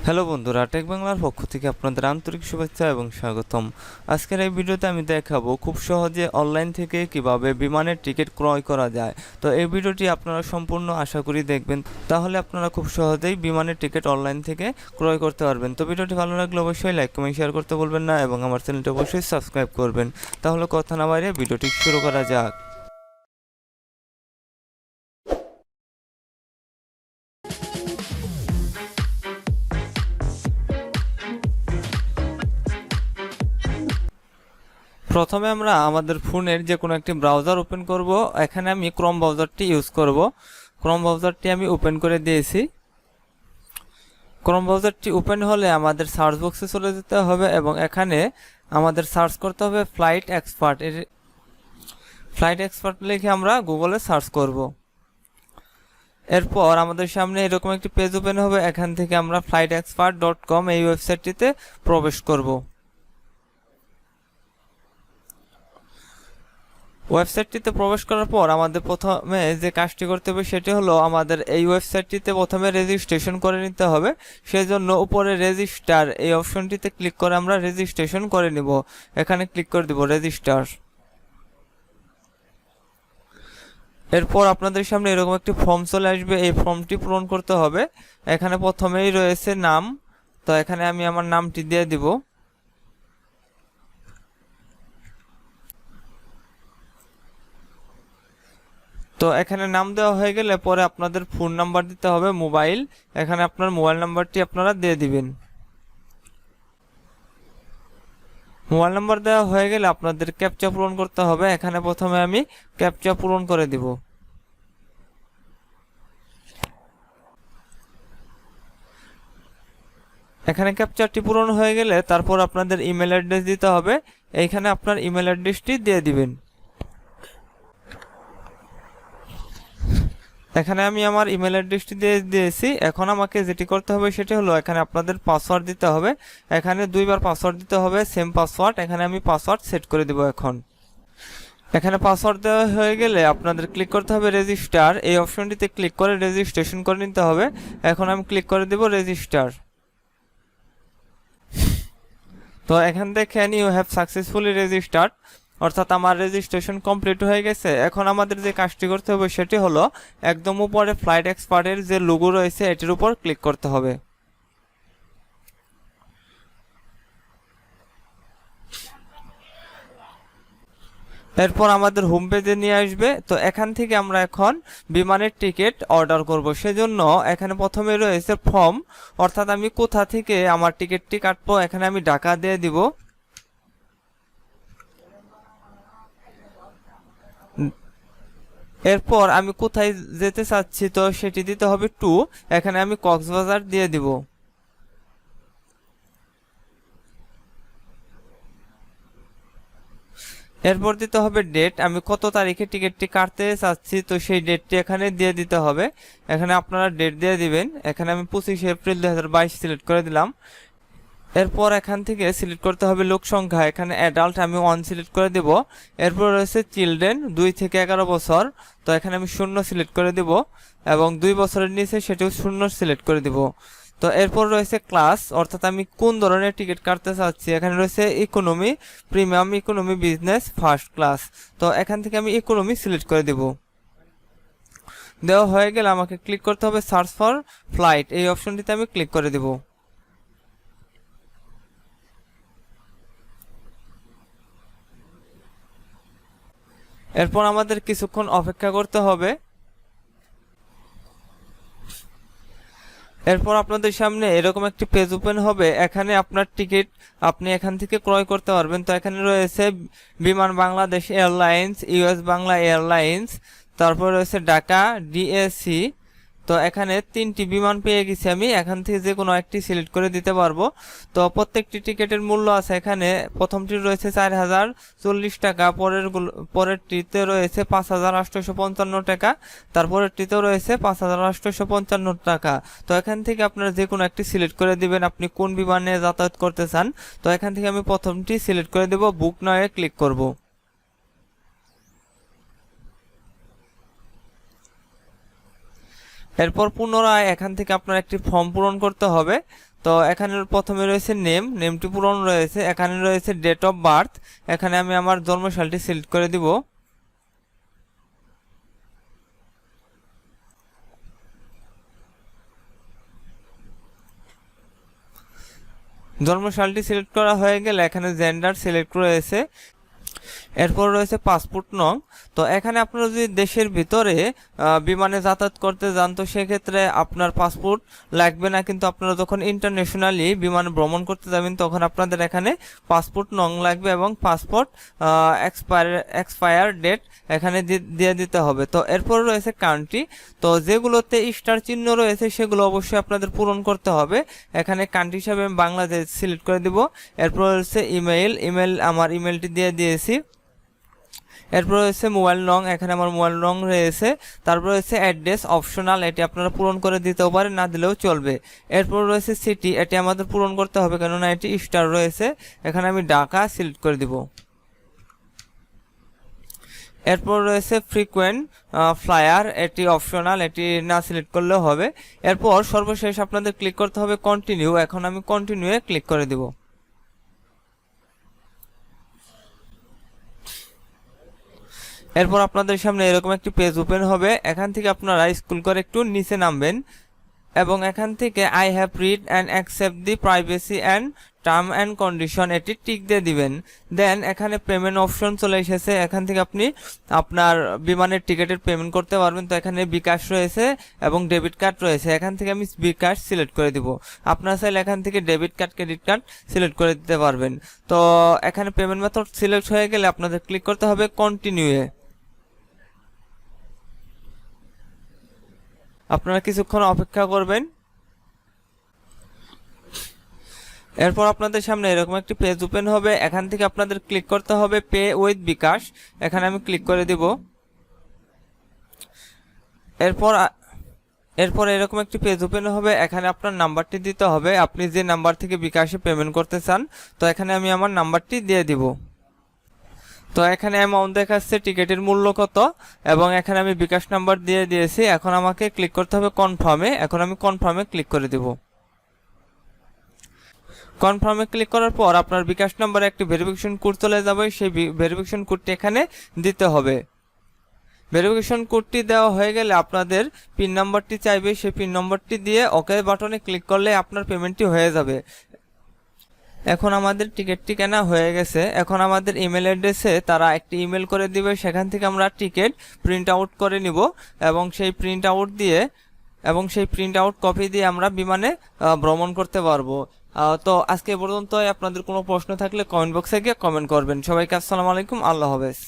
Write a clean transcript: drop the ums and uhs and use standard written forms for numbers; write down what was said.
Hello বন্ধুরা, take বাংলার পক্ষ থেকে আপনাদের আন্তরিক শুভেচ্ছা এবং স্বাগতম। আজকের এই ভিডিওতে আমি দেখাবো খুব সহজে অনলাইন থেকে কিভাবে বিমানের টিকিট ক্রয় করা যায়। তো এই ভিডিওটি আপনারা সম্পূর্ণ আশা করি দেখবেন, তাহলে আপনারা খুব সহজেই বিমানের টিকিট অনলাইন থেকে ক্রয় করতে পারবেন। তো ভিডিওটি ভালো লাগলে অবশ্যই লাইক কমেন্ট শেয়ার করতে বলবেন না এবং আমার চ্যানেলটি অবশ্যই সাবস্ক্রাইব করবেন। তাহলে কথা না বাইরে ভিডিওটি শুরু করা যাক। প্রথমে আমরা আমাদের ফোনের যে কোনো একটি ব্রাউজার ওপেন করব। এখানে আমি ক্রোম ব্রাউজারটি ইউজ করব। ক্রোম ব্রাউজারটি আমি ওপেন করে দিয়েছি। ক্রোম ব্রাউজারটি ওপেন হলে আমাদের সার্চ বক্সে চলে যেতে হবে এবং এখানে আমাদের সার্চ করতে হবে ফ্লাইট এক্সপার্ট। ফ্লাইট এক্সপার্ট লিখে আমরা গুগলে সার্চ করব। এরপর আমাদের সামনে এরকম একটি পেজ ওপেন হবে। এখান থেকে আমরা flightexpert.com এই ওয়েবসাইটটিতে প্রবেশ করব। ওয়েবসাইটটিতে প্রবেশ করার পর আমাদের প্রথমে যে কাজটি করতে হবে সেটি হলো আমাদের এই ওয়েবসাইটটিতে প্রথমে রেজিস্ট্রেশন করে নিতে হবে। সেজন্য উপরে রেজিস্টার এই অপশনটিতে ক্লিক করে আমরা রেজিস্ট্রেশন করে নিব। এখানে ক্লিক করে দিব রেজিস্টার। এরপর আপনাদের সামনে এরকম একটি ফর্ম চলে আসবে। এই ফর্মটি পূরণ করতে হবে। এখানে প্রথমেই রয়েছে নাম, তো এখানে আমি আমার নামটি দিয়ে দিব। তো এখানে নাম দেওয়া হয়ে গেলে পরে আপনাদের ফোন নাম্বার দিতে হবে, মোবাইল। এখানে আপনার মোবাইল নাম্বারটি আপনারা দিয়ে দিবেন। মোবাইল নাম্বার দেওয়া হয়ে গেলে আপনাদের ক্যাপচা পূরণ করতে হবে। এখানে প্রথমে আমি ক্যাপচা পূরণ করে দিব। এখানে ক্যাপচারটি পূরণ হয়ে গেলে তারপর আপনাদের ইমেল অ্যাড্রেস দিতে হবে। এইখানে আপনার ইমেল অ্যাড্রেসটি দিয়ে দিবেন। এখানে আমি আমার ইমেল অ্যাড্রেসটি দিয়ে দিয়েছি। এখন আমাকে যেটি করতে হবে সেটি হলো এখানে আপনাদের পাসওয়ার্ড দিতে হবে। এখানে দুইবার পাসওয়ার্ড দিতে হবে, সেম পাসওয়ার্ড। এখানে আমি পাসওয়ার্ড সেট করে দেব। এখানে পাসওয়ার্ড দেওয়া হয়ে গেলে আপনাদের ক্লিক করতে হবে রেজিস্টার এই অপশনটিতে ক্লিক করে রেজিস্ট্রেশন করে নিতে হবে। এখন আমি ক্লিক করে দেব রেজিস্টার। তো এখান দেখেন ইউ হ্যাভ সাকসেসফুলি রেজিস্টার্ড, অর্থাৎ আমার রেজিস্ট্রেশন কমপ্লিট হয়ে গেছে। এখন আমাদের যে কাজটি করতে হবে সেটি হলো একদম উপরে ফ্লাইট এক্সপার্টের যে লোগো রয়েছে এটির উপর ক্লিক করতে হবে। এরপর আমাদের হোম পেজে নিয়ে আসবে। তো এখান থেকে আমরা এখন বিমানের টিকিট অর্ডার করব। সেজন্য এখানে প্রথমে রয়েছে ফর্ম, অর্থাৎ আমি কোথা থেকে আমার টিকিটটি কাটবো। এখানে আমি ঢাকা দিয়ে দিব। এরপর আমি কোথায় যেতে চাচ্ছি তো সেটি দিতে হবে টু। এখানে আমি কক্সবাজার দিয়ে দিব। এরপর দিতে হবে ডেট, আমি কত তারিখে টিকিটটি কাটতে চাচ্ছি তো সেই ডেটটি এখানে দিয়ে দিতে হবে। এখানে আপনারা ডেট দিয়ে দিবেন। এখানে আমি 25 এপ্রিল 2022 সিলেক্ট করে দিলাম। এরপর এখান থেকে সিলেক্ট করতে হবে লোক সংখ্যা। এখানে অ্যাডাল্ট আমি 1 সিলেক্ট করে দেব। এরপর রয়েছে চিলড্রেন 2 থেকে 11 বছর, তো এখানে আমি 0 সিলেক্ট করে দেব এবং 2 বছরের নিচে সেটিও 0 সিলেক্ট করে দেব। তো এরপর রয়েছে ক্লাস, অর্থাৎ আমি কোন ধরনের টিকিট কাটতে চাচ্ছি। এখানে রয়েছে economy, premium, economy, business, first class. তো এখান থেকে আমি ইকোনমি সিলেক্ট করে দেব। দেওয়া হয়ে গেলে আমাকে ক্লিক করতে হবে সার্চ ফর ফ্লাইট এই অপশনটিতে আমি ক্লিক করে দেব। এরপর আমাদের কিছুক্ষণ অপেক্ষা করতে হবে। এরপর আপনাদের সামনে এরকম একটি পেজ ওপেন হবে। এখানে আপনার টিকিট আপনি এখান থেকে ক্রয় করতে পারবেন। তো এখানে রয়েছে বিমান Bangladesh airlines, US Bangla airlines, তারপর রয়েছে ঢাকা ডিএসি। তো এখানে 3টি বিমান পেয়ে গেছি আমি। এখান থেকে যে কোনো একটি সিলেক্ট করে দিতে পারবো। তো প্রত্যেকটি টিকিটের মূল্য আছে। এখানে প্রথমটি রয়েছে 4040 টাকা, পরেরটিতে রয়েছে 5855 টাকা, তারপরেরটিতেও রয়েছে 5855 টাকা। তো এখান থেকে আপনারা যে কোনো একটি সিলেক্ট করে দিবেন আপনি কোন বিমানে যাতায়াত করতে চান। তো এখান থেকে আমি প্রথমটি সিলেক্ট করে দেব, বুক নাও ক্লিক করব। এরপর পুনরায় এখান থেকে আপনার একটি ফর্ম পূরণ করতে হবে। তো এখানে প্রথমে রয়েছে নেমটি পূরণ রয়েছে, এখানে রয়েছে ডেট অফ বার্থ, এখানে আমি আমার জন্মসালটি সিলেক্ট করে দিব। জন্মসালটি সিলেক্ট করা হয়ে গেলে এখানে জেন্ডার সিলেক্ট রয়েছে, এরপর রয়েছে পাসপোর্ট নং। তো এখানে আপনারা যদি দেশের ভিতরে বিমানে যাতায়াত করতে যান তো সেক্ষেত্রে আপনার পাসপোর্ট লাগবে না, কিন্তু আপনারা যখন ইন্টারন্যাশনালি বিমানে ভ্রমণ করতে যাবেন তখন আপনাদের এখানে পাসপোর্ট নং লাগবে এবং পাসপোর্ট এক্সপায়ার ডেট এখানে দিয়ে দিতে হবে। তো এরপর রয়েছে কান্ট্রি, তো যেগুলোতে স্টার চিহ্ন রয়েছে সেগুলো অবশ্যই আপনাদের পূরণ করতে হবে। এখানে কান্ট্রি হিসাবে আমি বাংলাদেশ সিলেক্ট করে দিব। এরপর রয়েছে ইমেইল, আমার ইমেলটি দিয়ে দিয়েছি। এরপর রয়েছে মোবাইল নং, এখানে আমার মোবাইল নং রয়েছে। তারপর রয়েছে অ্যাড্রেস অপশনাল, এটি আপনারা পূরণ করে দিতেও পারেন, না দিলেও চলবে। এরপর রয়েছে সিটি, এটি আমাদের পূরণ করতে হবে কেননা এটি স্টার রয়েছে, এখানে আমি ঢাকা সিলেক্ট করে দিব। এরপর রয়েছে ফ্রিকোয়েন্ট ফ্লায়ার, এটি অপশনাল, এটি না সিলেক্ট করলেও হবে। এরপর সর্বশেষ আপনাদের ক্লিক করতে হবে কন্টিনিউ, এখন আমি কন্টিনিউয়ে ক্লিক করে দিব। এরপর আপনাদের সামনে এরকম একটি পেজ ওপেন হবে, এখান থেকে আপনারা স্ক্রল করে একটু নিচে নামবেন এবং এখান থেকে I have read and accept the privacy and term and condition এটি টিক দিয়ে দিবেন। দেন এখানে পেমেন্ট অপশন চলে এসেছে, এখান থেকে আপনি আপনার বিমানের টিকিটের পেমেন্ট করতে পারবেন। তো এখানে বিকাশ রয়েছে এবং ডেবিট কার্ড রয়েছে, এখান থেকে আমি বিকাশ সিলেক্ট করে দিব। আপনারা চাইলে এখান থেকে debit card credit card select করে দিতে পারবেন। তো এখানে পেমেন্ট মেথড সিলেক্ট হয়ে গেলে আপনাদের ক্লিক করতে হবে কন্টিনিউয়ে। আপনারা কিছুক্ষণ অপেক্ষা করবেন। এরপর আপনাদের সামনে এরকম একটি পেজ ওপেন হবে, এখান থেকে আপনাদের ক্লিক করতে হবে পে উইথ বিকাশ, এখানে আমি ক্লিক করে দিব। এরপর এরকম একটি পেজ ওপেন হবে, এখানে আপনার নাম্বারটি দিতে হবে, আপনি যে নাম্বার থেকে বিকাশে পেমেন্ট করতে চান। তো এখানে আমি আমার নাম্বারটি দিয়ে দিব। তো এখানে অ্যামাউন্ট দেখাচ্ছে, টিকিটের মূল্য কত, এবং এখানে আমি বিকাশ নাম্বার দিয়ে দিয়েছি। এখন আমাকে ক্লিক করতে হবে কনফার্মে, এখন আমি কনফার্মে ক্লিক করে দেব। কনফার্মে ক্লিক করার পর আপনার বিকাশ নাম্বারে একটি ভেরিফিকেশন কোড চলে যাবে, সেই ভেরিফিকেশন কোডটি এখানে দিতে হবে। ভেরিফিকেশন কোডটি দেওয়া হয়ে গেলে আপনাদের পিন নাম্বারটি চাইবে, সেই পিন নাম্বারটি দিয়ে ওকে বাটনে ক্লিক করলে আপনার পেমেন্টটি হয়ে যাবে। এখন আমাদের টিকিটটি কেনা হয়ে গেছে, এখন আমাদের ইমেল অ্যাড্রেসে তারা একটি ইমেল করে দিবে, সেখান থেকে আমরা টিকিট প্রিন্ট আউট করে নিব এবং সেই প্রিন্ট আউট কপি দিয়ে আমরা বিমানে ভ্রমণ করতে পারবো। তো আজকে পর্যন্ত আপনাদের কোনো প্রশ্ন থাকলে কমেন্ট বক্সে গিয়ে কমেন্ট করবেন। সবাইকে আসসালামু আলাইকুম, আল্লাহ হাফেজ।